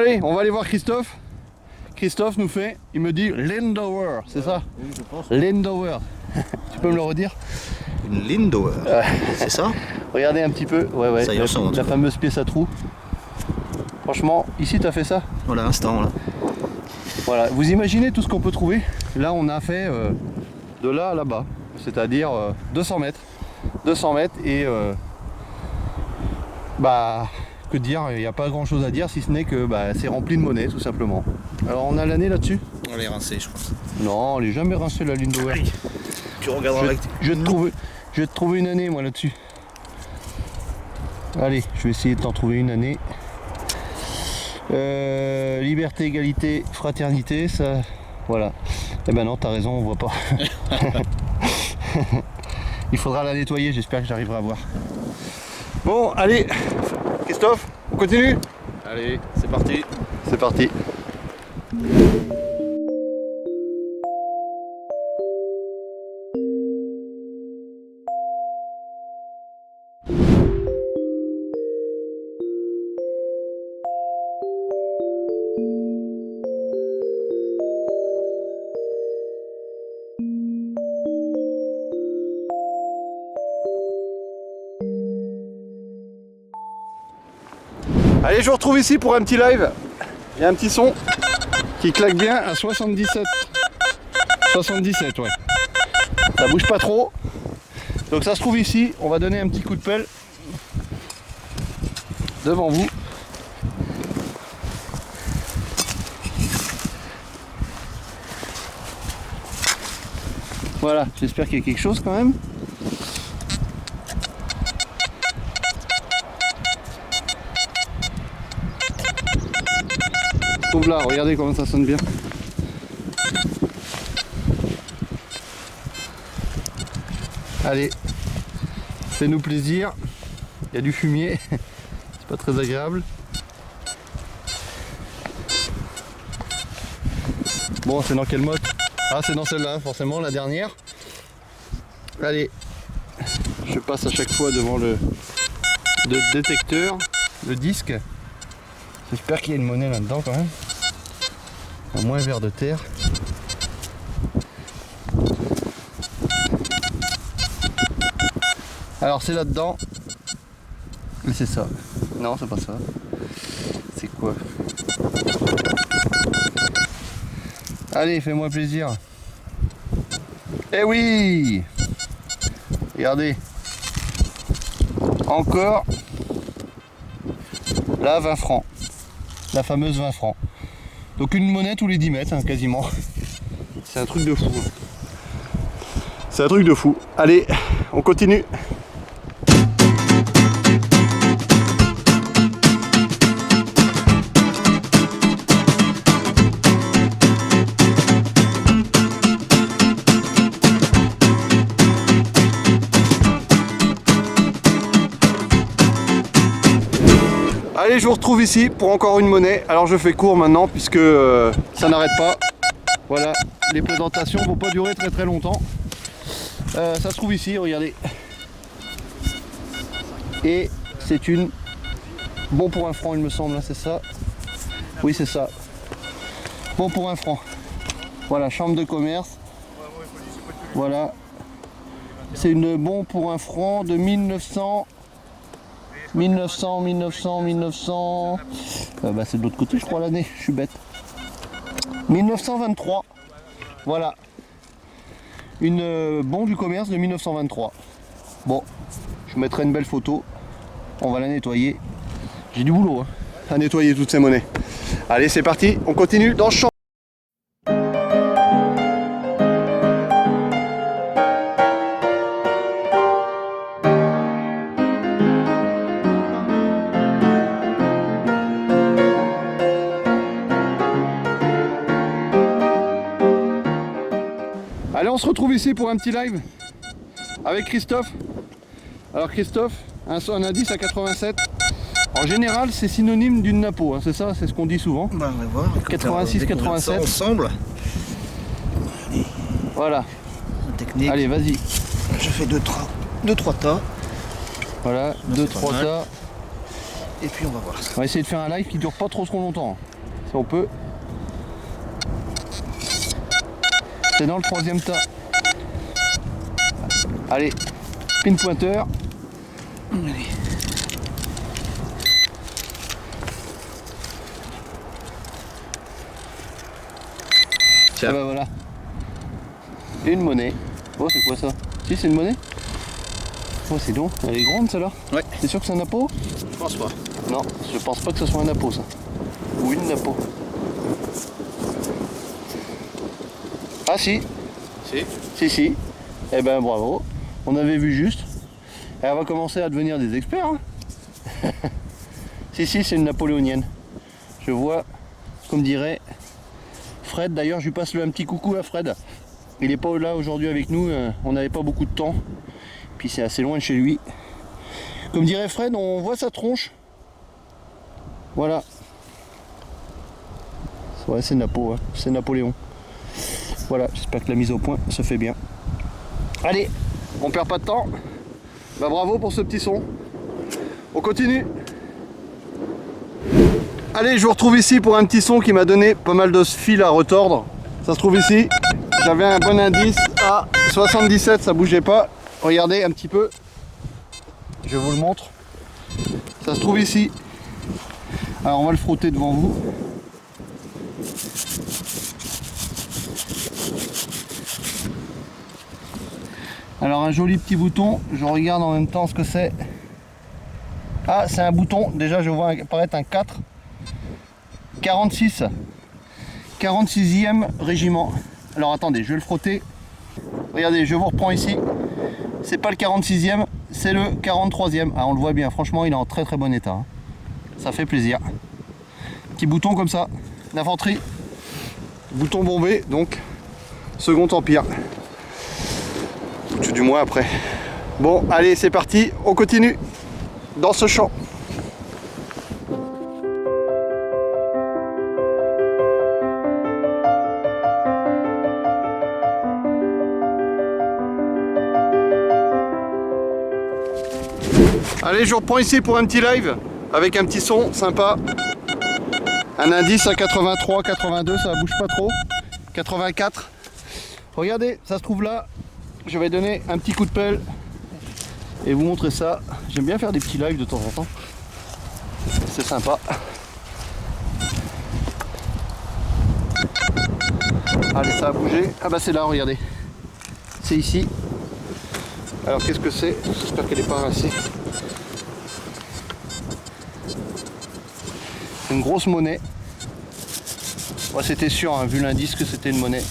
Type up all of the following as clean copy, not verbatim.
allez, on va aller voir Christophe. Christophe nous fait, il me dit Lindauer, c'est ça? Oui, je pense. Lindauer. Tu peux me le redire? Une Lindauer, c'est ça? Regardez un petit peu, ouais, Ça y ressemble, la fameuse pièce à trous. Franchement, ici tu as fait ça? Voilà, instant là. Voilà, vous imaginez tout ce qu'on peut trouver? Là on a fait de là à là-bas, c'est-à-dire 200 mètres. 200 mètres et bah que dire, il n'y a pas grand chose à dire si ce n'est que bah, c'est rempli de monnaie tout simplement. Alors on a l'année là-dessus? On les rincer, je pense. Non, on n'est jamais rincé la Lindauer. Tu regarderas avec. Je vais te trouver une année moi là-dessus. Allez, je vais essayer de t'en trouver une année. Liberté, égalité, fraternité, ça. Voilà. Eh ben non, t'as raison, on voit pas. Il faudra la nettoyer, j'espère que j'arriverai à voir. Bon, allez, Christophe, on continue? Allez, c'est parti. C'est parti. Allez, je vous retrouve ici pour un petit live. Il y a un petit son qui claque bien à 77. 77, ouais. Ça bouge pas trop. Donc ça se trouve ici. On va donner un petit coup de pelle devant vous. Voilà, j'espère qu'il y a quelque chose quand même. Là, regardez comment ça sonne bien. Allez, fais-nous plaisir. Il y a du fumier, c'est pas très agréable. Bon, c'est dans quelle mode? Ah, c'est dans celle-là, forcément, la dernière. Allez, je passe à chaque fois devant le détecteur, le disque. J'espère qu'il y a une monnaie là-dedans quand même. Au moins un verre de terre. Alors c'est là-dedans. Mais c'est ça. Non, c'est pas ça. C'est quoi? Allez, fais-moi plaisir. Eh oui! Regardez. Encore. Là, 20 francs. La fameuse 20 francs. Donc une monnaie tous les 10 mètres, hein, quasiment. C'est un truc de fou. C'est un truc de fou. Allez, on continue. Allez, je vous retrouve ici pour encore une monnaie. Alors je fais court maintenant puisque ça n'arrête pas. Voilà, les présentations ne vont pas durer très longtemps. Ça se trouve ici, regardez. Et c'est une bon pour un franc, il me semble, hein, c'est ça? Oui, c'est ça. Bon pour un franc. Voilà, chambre de commerce. Voilà. C'est une bon pour un franc de 1900. Bah c'est de l'autre côté je crois l'année, je suis bête. 1923. Voilà. Une bon du commerce de 1923. Bon, je mettrai une belle photo. On va la nettoyer. J'ai du boulot hein, à nettoyer toutes ces monnaies. Allez, c'est parti, on continue dans le champ. Allez, on se retrouve ici pour un petit live avec Christophe. Alors Christophe, un indice à 87. En général, c'est synonyme d'une napo, hein, c'est ça, c'est ce qu'on dit souvent. Bah, on va voir. 86, 87. Ensemble. Allez. Voilà. Technique. Allez, vas-y. Je fais 2-3 tas. Voilà, 2-3 tas. Et puis on va voir. On va essayer de faire un live qui dure pas trop longtemps. si on peut. C'est dans le 3e tas. Allez, pin pointeur. Allez. Tiens. Ah bah voilà. Une monnaie. Oh, c'est quoi ça? Si, c'est une monnaie? Oh, c'est long. Elle est grande celle-là? Ouais. T'es sûr que c'est un napo? Je pense pas. Non, je pense pas que ce soit un napo ça. Ou une napo. Ah si. Si. Eh ben bravo. On avait vu juste. Et on va commencer à devenir des experts. Hein. si, c'est une napoléonienne. Je vois, comme dirait Fred. D'ailleurs, je lui passe un petit coucou à Fred. Il n'est pas là aujourd'hui avec nous. On n'avait pas beaucoup de temps. Puis c'est assez loin de chez lui. Comme dirait Fred, on voit sa tronche. Voilà. Ouais, c'est Napo, hein. C'est Napoléon. Voilà, j'espère que la mise au point se fait bien. Allez, on perd pas de temps. Bah bravo pour ce petit son. On continue. Allez, je vous retrouve ici pour un petit son qui m'a donné pas mal de fil à retordre. Ça se trouve ici. J'avais un bon indice à 77, ça bougeait pas. Regardez un petit peu. Je vous le montre. Ça se trouve ici. Alors on va le frotter devant vous. Alors un joli petit bouton, je regarde en même temps ce que c'est. Ah, c'est un bouton, déjà je vois apparaître un 4. 46. 46e régiment. Alors attendez, je vais le frotter. Regardez, je vous reprends ici. C'est pas le 46e, c'est le 43e. Ah, on le voit bien, franchement il est en très très bon état. Ça fait plaisir. Petit bouton comme ça, d'infanterie. Bouton bombé, donc second empire. Tout du moins après. Bon, allez, c'est parti, on continue dans ce champ. Allez, je reprends ici pour un petit live avec un petit son sympa. Un indice à 83, 82, ça bouge pas trop. 84. Regardez, ça se trouve là. Je vais donner un petit coup de pelle et vous montrer ça. J'aime bien faire des petits lives de temps en temps. C'est sympa. Allez, ça a bougé. Ah bah c'est là, regardez. C'est ici. Alors qu'est-ce que c'est? J'espère qu'elle n'est pas rincée. Une grosse monnaie. Moi c'était sûr, hein, vu l'indice, que c'était une monnaie.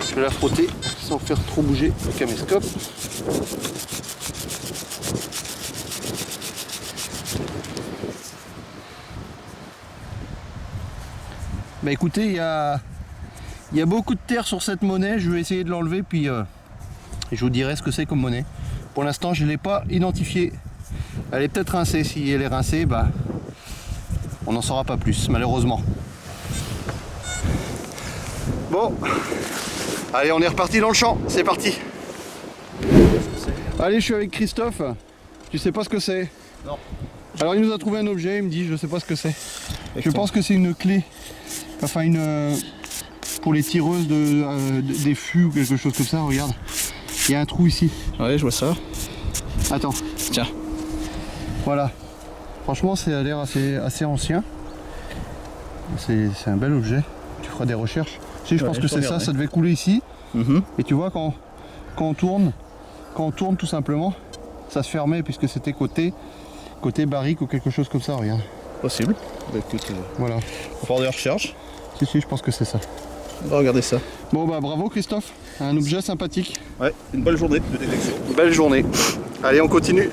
Je vais la frotter sans faire trop bouger le caméscope. Bah écoutez, il y a beaucoup de terre sur cette monnaie. Je vais essayer de l'enlever puis je vous dirai ce que c'est comme monnaie. Pour l'instant je ne l'ai pas identifiée. Elle est peut-être rincée. Si elle est rincée, bah, on n'en saura pas plus malheureusement. Bon, allez, on est reparti dans le champ, c'est parti. Allez, je suis avec Christophe. Tu sais pas ce que c'est? Non. Alors il nous a trouvé un objet, il me dit je sais pas ce que c'est. Je pense que c'est une clé. Enfin une pour les tireuses des fûts ou quelque chose comme ça, regarde. Il y a un trou ici. Ouais, je vois ça. Attends. Tiens. Voilà. Franchement, ça a l'air assez ancien. C'est un bel objet. Tu feras des recherches. Si, je pense que c'est ça, ça devait couler ici. Et tu vois, quand on tourne tout simplement, ça se fermait puisque c'était côté barrique ou quelque chose comme ça, regarde. Possible. Bah écoute, voilà. on va faire des recherches. Si, je pense que c'est ça. On va regarder ça. Bon bah bravo Christophe, un objet sympathique. Ouais, une belle journée de détection. Belle journée. Allez, on continue.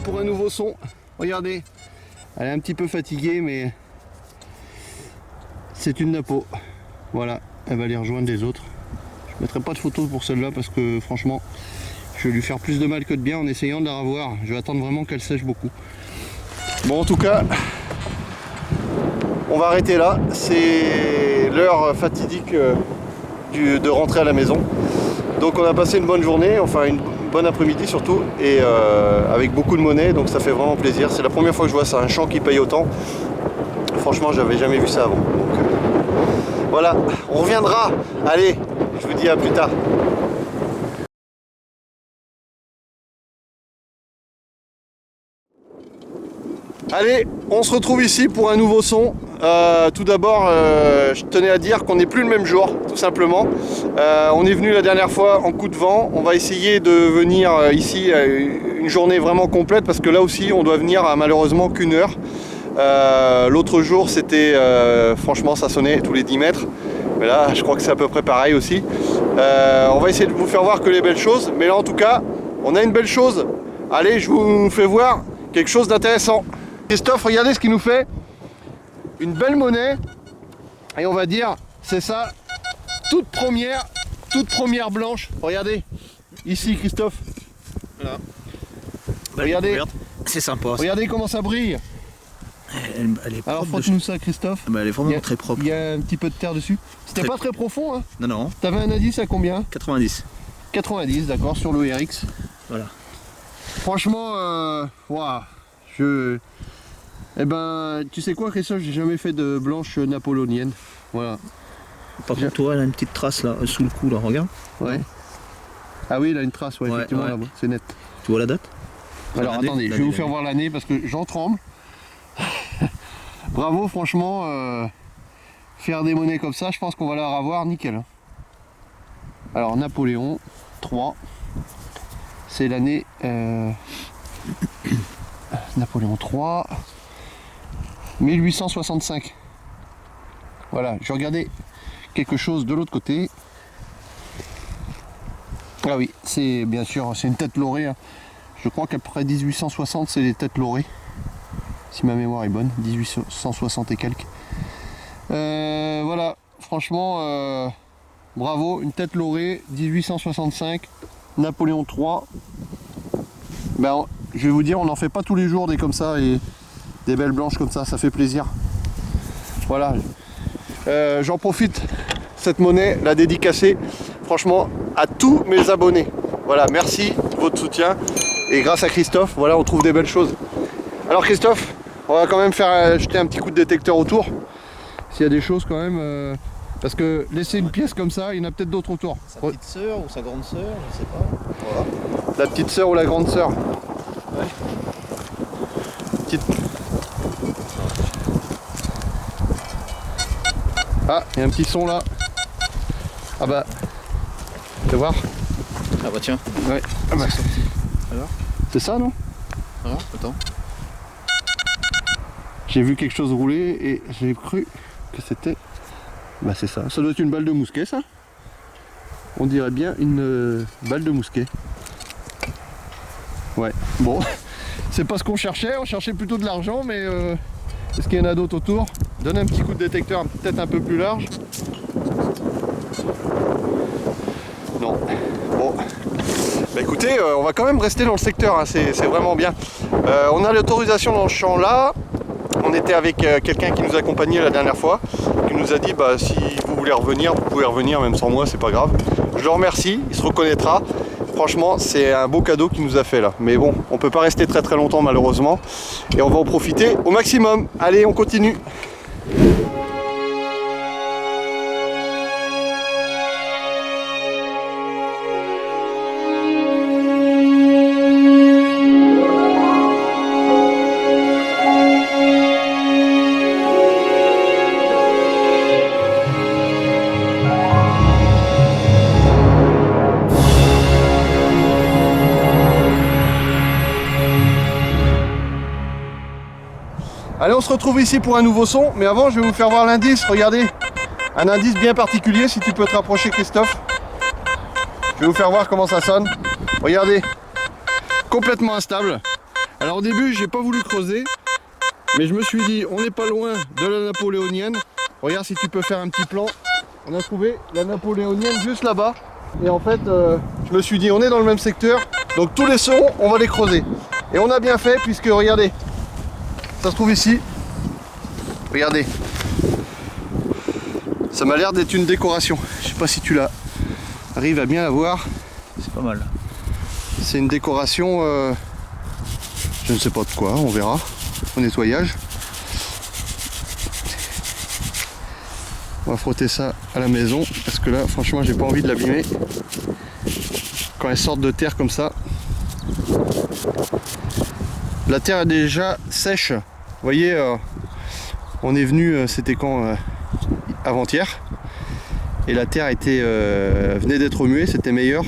pour un nouveau son. Regardez, elle est un petit peu fatiguée, mais c'est une Napo. Voilà, elle va aller rejoindre les autres. Je mettrai pas de photos pour celle-là parce que franchement, je vais lui faire plus de mal que de bien en essayant de la revoir. Je vais attendre vraiment qu'elle sèche beaucoup. Bon, en tout cas, on va arrêter là. C'est l'heure fatidique de rentrer à la maison. Donc on a passé une bonne journée, enfin une bonne après-midi surtout, et avec beaucoup de monnaie, donc ça fait vraiment plaisir. C'est la première fois que je vois ça, un champ qui paye autant. Franchement, j'avais jamais vu ça avant. Donc, voilà, on reviendra. Allez, je vous dis à plus tard. Allez, on se retrouve ici pour un nouveau son. Tout d'abord, je tenais à dire qu'on n'est plus le même jour, tout simplement. On est venu la dernière fois en coup de vent. On va essayer de venir ici une journée vraiment complète parce que là aussi, on doit venir à malheureusement qu'une heure. L'autre jour, c'était franchement, ça sonnait tous les 10 mètres. Mais là, je crois que c'est à peu près pareil aussi. On va essayer de vous faire voir que les belles choses. Mais là, en tout cas, on a une belle chose. Allez, je vous fais voir quelque chose d'intéressant. Christophe, regardez ce qu'il nous fait. Une belle monnaie. Et on va dire, c'est ça, toute première blanche. Regardez, ici Christophe. Voilà. Regardez, c'est sympa. Regardez comment ça brille. Elle est propre. Alors frotte-nous ça Christophe. Bah, elle est vraiment très propre. Il y a un petit peu de terre dessus. C'était Très... pas très profond hein. Non, non. T'avais un indice à combien? 90. 90, d'accord, sur le RX. Voilà. Franchement, waouh, eh ben, tu sais quoi Christophe, j'ai jamais fait de blanche napoléonienne. Voilà. Par contre, toi, elle a une petite trace là, sous le cou là, regarde. Ouais. Ah oui, il a une trace, ouais, effectivement, ouais. là-bas, c'est net. Tu vois la date? Alors attendez, je vais vous faire voir l'année parce que j'en tremble. Bravo, franchement, faire des monnaies comme ça, je pense qu'on va la revoir nickel. Alors, Napoléon 3, c'est l'année Napoléon 3, 1865. Voilà, je regardais quelque chose de l'autre côté. Ah oui, c'est bien sûr, c'est une tête laurée. Hein. Je crois qu'après 1860, c'est les têtes laurées. Si ma mémoire est bonne, 1860 et quelques. Voilà, franchement, bravo, une tête laurée, 1865, Napoléon 3. Ben, je vais vous dire, on n'en fait pas tous les jours des comme ça et des belles blanches comme ça fait plaisir. Voilà, j'en profite, cette monnaie, la dédicacer, franchement, à tous mes abonnés. Voilà, merci de votre soutien et grâce à Christophe, voilà, on trouve des belles choses. Alors Christophe, on va quand même faire jeter un petit coup de détecteur autour, s'il y a des choses quand même, parce que laisser une pièce comme ça, il y en a peut-être d'autres autour. Sa petite sœur ou sa grande sœur, je sais pas. Voilà. La petite sœur ou la grande sœur. Ouais. Petite... Ah, il y a un petit son là. Ah bah, tu vas voir. Ah bah tiens. Ouais. Ah bah. Alors c'est ça non? Alors, attends. J'ai vu quelque chose rouler et j'ai cru que c'était... Bah c'est ça. Ça doit être une balle de mousquet ça. On dirait bien une balle de mousquet. Ouais, bon. C'est pas ce qu'on cherchait plutôt de l'argent, mais est-ce qu'il y en a d'autres autour? Donne un petit coup de détecteur peut-être un peu plus large. Non. Bon. Bah écoutez, on va quand même rester dans le secteur, hein. C'est vraiment bien. On a l'autorisation dans ce champ là. On était avec quelqu'un qui nous accompagnait la dernière fois, qui nous a dit bah si vous voulez revenir, vous pouvez revenir même sans moi, c'est pas grave. Je le remercie, il se reconnaîtra. Franchement, c'est un beau cadeau qu'il nous a fait là. Mais bon, on peut pas rester très longtemps malheureusement. Et on va en profiter au maximum. Allez, on continue. Allez, on se retrouve ici pour un nouveau son, mais avant je vais vous faire voir l'indice, regardez. Un indice bien particulier, si tu peux te rapprocher Christophe. Je vais vous faire voir comment ça sonne. Regardez, complètement instable. Alors au début j'ai pas voulu creuser, mais je me suis dit on n'est pas loin de la napoléonienne. Regarde si tu peux faire un petit plan. On a trouvé la napoléonienne juste là-bas. Et en fait je me suis dit on est dans le même secteur, donc tous les serons on va les creuser. Et on a bien fait puisque regardez, ça se trouve ici. Regardez. Ça m'a l'air d'être une décoration. Je sais pas si tu la arrives à bien la voir. C'est pas mal. C'est une décoration, je ne sais pas de quoi, on verra au nettoyage. On va frotter ça à la maison parce que là franchement j'ai pas envie de l'abîmer. Quand elles sortent de terre comme ça. La terre est déjà sèche. Vous voyez, on est venu, c'était quand avant-hier. Et la terre venait d'être remuée, c'était meilleur.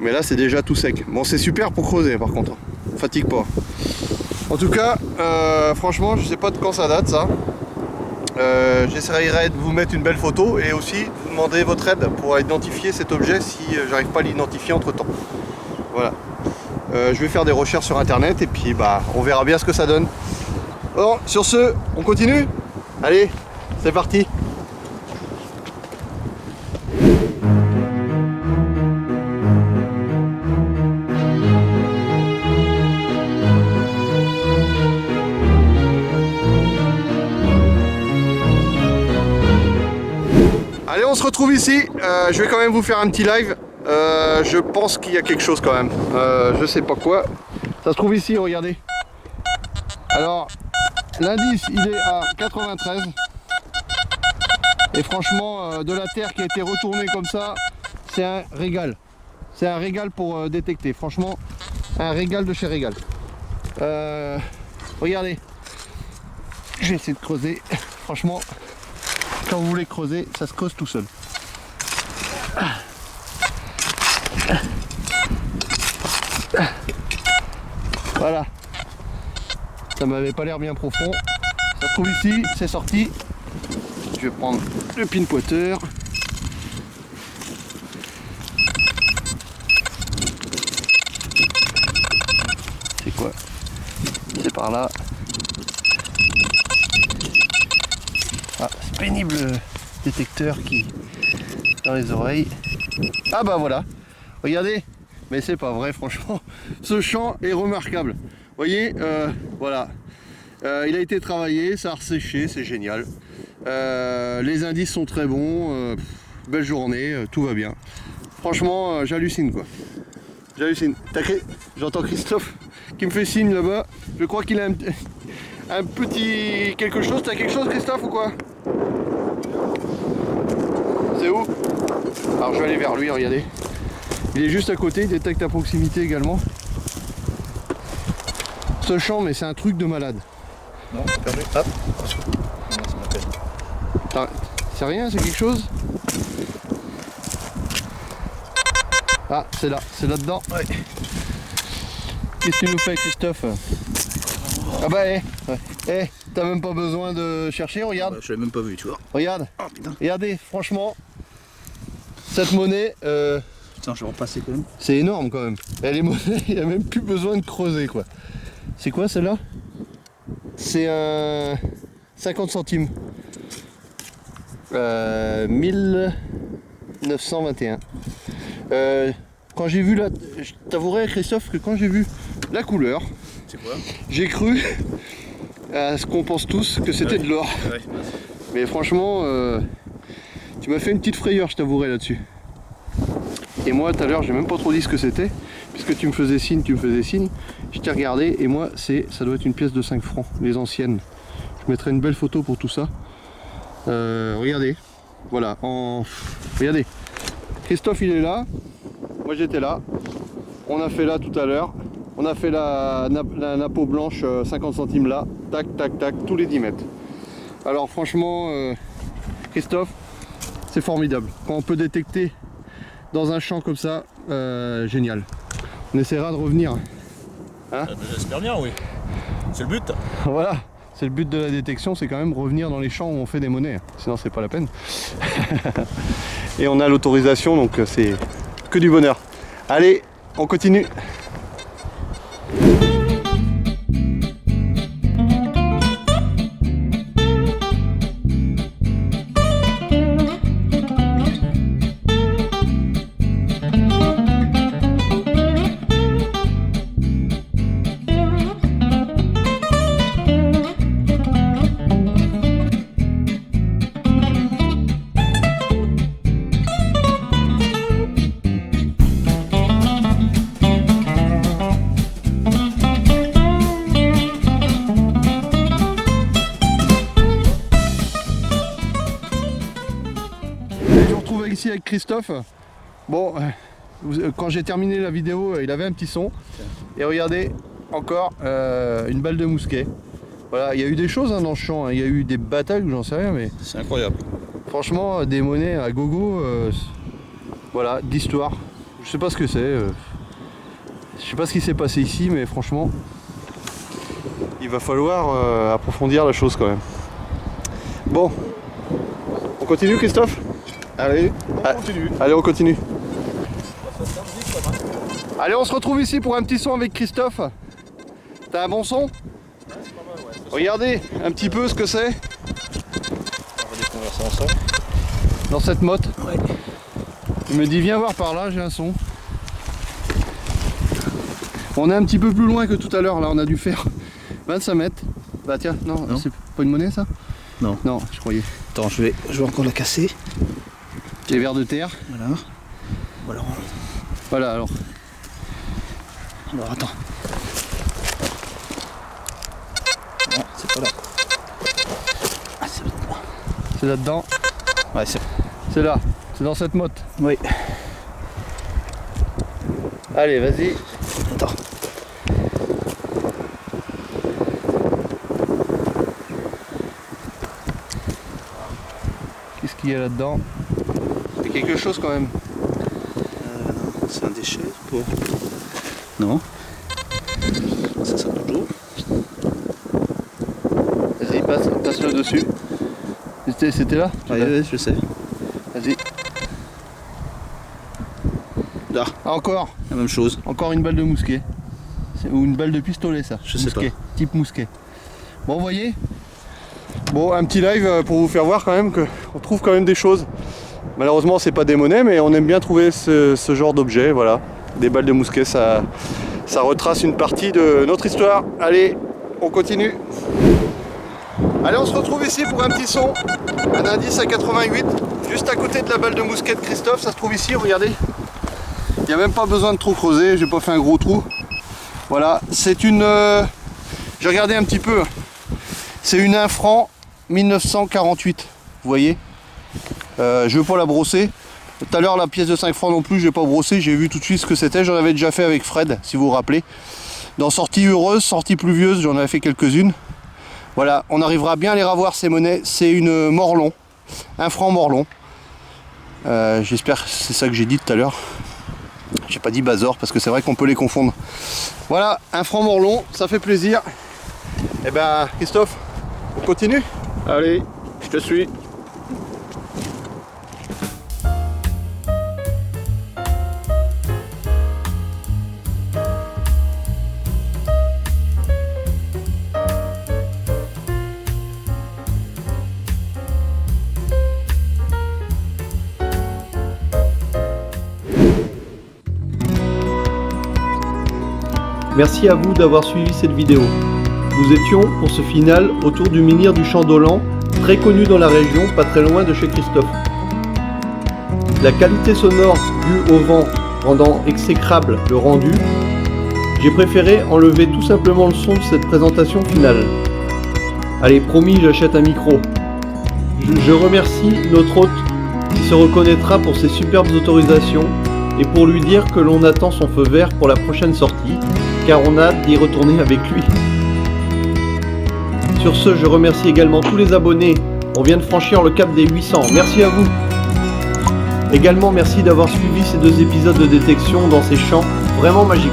Mais là c'est déjà tout sec. Bon c'est super pour creuser par contre. Fatigue pas. En tout cas, franchement je sais pas de quand ça date ça. J'essaierai de vous mettre une belle photo et aussi de vous demander votre aide pour identifier cet objet si j'arrive pas à l'identifier entre temps. Voilà. Je vais faire des recherches sur internet et puis bah on verra bien ce que ça donne. Bon, sur ce, on continue? Allez, c'est parti. Allez, on se retrouve ici. Je vais quand même vous faire un petit live. Je pense qu'il y a quelque chose quand même. Je sais pas quoi. Ça se trouve ici, regardez. Alors, l'indice il est à 93. Et franchement, de la terre qui a été retournée comme ça, c'est un régal. C'est un régal pour détecter. Franchement, un régal de chez régal. Regardez. Je vais essayer de creuser. Franchement, quand vous voulez creuser, ça se creuse tout seul. Voilà. Ça m'avait pas l'air bien profond. Ça se trouve ici, c'est sorti. Je vais prendre le pinpointeur. C'est quoi? C'est par là. Ah, c'est pénible le détecteur qui dans les oreilles. Ah bah voilà. Regardez. Mais c'est pas vrai franchement. Ce champ est remarquable. Vous voyez, voilà. Il a été travaillé, ça a resséché, c'est génial. Les indices sont très bons. Belle journée, tout va bien. Franchement, j'hallucine quoi. J'hallucine. J'entends Christophe qui me fait signe là-bas. Je crois qu'il a un petit quelque chose. T'as quelque chose Christophe ou quoi? C'est où? Alors je vais aller vers lui, regardez. Il est juste à côté, il détecte à proximité également. Ce champ, mais c'est un truc de malade. Non, c'est perdu. Hop. C'est rien, c'est quelque chose? Ah, c'est là, c'est là-dedans. Ouais. Qu'est-ce que tu nous fais, Christophe? Ah bah, t'as même pas besoin de chercher, regarde. Bah, je l'ai même pas vu, tu vois. Regarde. Oh, regardez, franchement, cette monnaie... Putain, je vais repasser quand même. C'est énorme quand même. Elle est monnaie, il n'y a même plus besoin de creuser quoi. C'est quoi celle-là? C'est un 50 centimes. 1921. Quand j'ai vu la... Je t'avouerai Christophe que quand j'ai vu la couleur, c'est quoi? J'ai cru à ce qu'on pense tous que c'était de l'or. Ouais. Mais franchement, tu m'as fait une petite frayeur, je t'avouerai là-dessus. Et moi tout à l'heure j'ai même pas trop dit ce que c'était, puisque tu me faisais signe, je t'ai regardé et moi ça doit être une pièce de 5 francs, les anciennes. Je mettrai une belle photo pour tout ça. Regardez, voilà, regardez, Christophe il est là, moi j'étais là, on a fait là tout à l'heure, on a fait la napo blanche 50 centimes là, tac tac tac, tous les 10 mètres. Alors franchement, Christophe, c'est formidable, quand on peut détecter dans un champ comme ça, génial. On essaiera de revenir. Hein? J'espère bien, oui. C'est le but. Voilà, c'est le but de la détection, c'est quand même revenir dans les champs où on fait des monnaies. Sinon c'est pas la peine. Et on a l'autorisation, donc c'est que du bonheur. Allez, on continue. avec Christophe. Bon, quand j'ai terminé la vidéo, il avait un petit son. Et regardez, encore une balle de mousquet. Voilà, il y a eu des choses dans le champ, hein. Il y a eu des batailles ou j'en sais rien, mais c'est incroyable. Franchement, des monnaies à gogo, voilà, d'histoire. Je sais pas ce que c'est. Je sais pas ce qui s'est passé ici, mais franchement, il va falloir approfondir la chose quand même. Bon, on continue, Christophe? Allez, on continue. Allez, on continue. Allez, on se retrouve ici pour un petit son avec Christophe. T'as un bon son? Ouais, c'est pas mal, ouais. Regardez un petit peu ce que c'est. On va découvrir ça ensemble. Dans cette motte. Ouais. Il me dit viens voir par là, j'ai un son. On est un petit peu plus loin que tout à l'heure, là on a dû faire 25 mètres. Bah tiens, non. C'est pas une monnaie ça? Non. Non, je croyais. Attends, je vais encore la casser. Les vers de terre. Voilà. Voilà. Voilà alors. Alors attends. Non, c'est pas là. Ah, c'est là-dedans. C'est là-dedans. Ouais, c'est là. C'est dans cette motte. Oui. Allez, vas-y. Attends. Qu'est-ce qu'il y a là-dedans? C'est quelque chose quand même. Non, c'est un déchet pour... Non. Ça sert toujours. Vas-y, passe-le dessus. C'était là? Oui, je sais. Vas-y. Là. Ah, encore. La même chose. Encore une balle de mousquet. Ou une balle de pistolet ça. Je sais pas. Type mousquet. Bon, vous voyez. Bon, un petit live pour vous faire voir quand même qu'on trouve quand même des choses. Malheureusement c'est pas des monnaies, mais on aime bien trouver ce genre d'objet, voilà. Des balles de mousquet, ça retrace une partie de notre histoire. Allez, on continue. Allez, on se retrouve ici pour un petit son. Un indice à 88, juste à côté de la balle de mousquet de Christophe, ça se trouve ici, regardez. Il n'y a même pas besoin de trop creuser, j'ai pas fait un gros trou. Voilà, c'est une... j'ai regardé un petit peu. C'est une 1 franc 1948, vous voyez. Je ne veux pas la brosser. Tout à l'heure la pièce de 5 francs non plus, je n'ai pas brossé, j'ai vu tout de suite ce que c'était. J'en avais déjà fait avec Fred, si vous vous rappelez. Dans sortie heureuse, sortie pluvieuse, j'en avais fait quelques-unes. Voilà, on arrivera bien à les revoir ces monnaies. C'est une Morlon, 1 franc Morlon. J'espère que c'est ça que j'ai dit tout à l'heure. J'ai pas dit Bazor parce que c'est vrai qu'on peut les confondre. Voilà, 1 franc Morlon, ça fait plaisir. Et ben Christophe, on continue? Allez, je te suis. Merci à vous d'avoir suivi cette vidéo. Nous étions pour ce final autour du menhir du Champ d'Ollan, très connu dans la région, pas très loin de chez Christophe. La qualité sonore due au vent rendant exécrable le rendu, j'ai préféré enlever tout simplement le son de cette présentation finale. Allez, promis, j'achète un micro. Je remercie notre hôte qui se reconnaîtra pour ses superbes autorisations et pour lui dire que l'on attend son feu vert pour la prochaine sortie, car on a hâte d'y retourner avec lui. Sur ce, je remercie également tous les abonnés. On vient de franchir le cap des 800. Merci à vous. Également, merci d'avoir suivi ces 2 épisodes de détection dans ces champs vraiment magiques.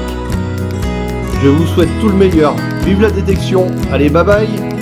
Je vous souhaite tout le meilleur. Vive la détection. Allez, bye bye.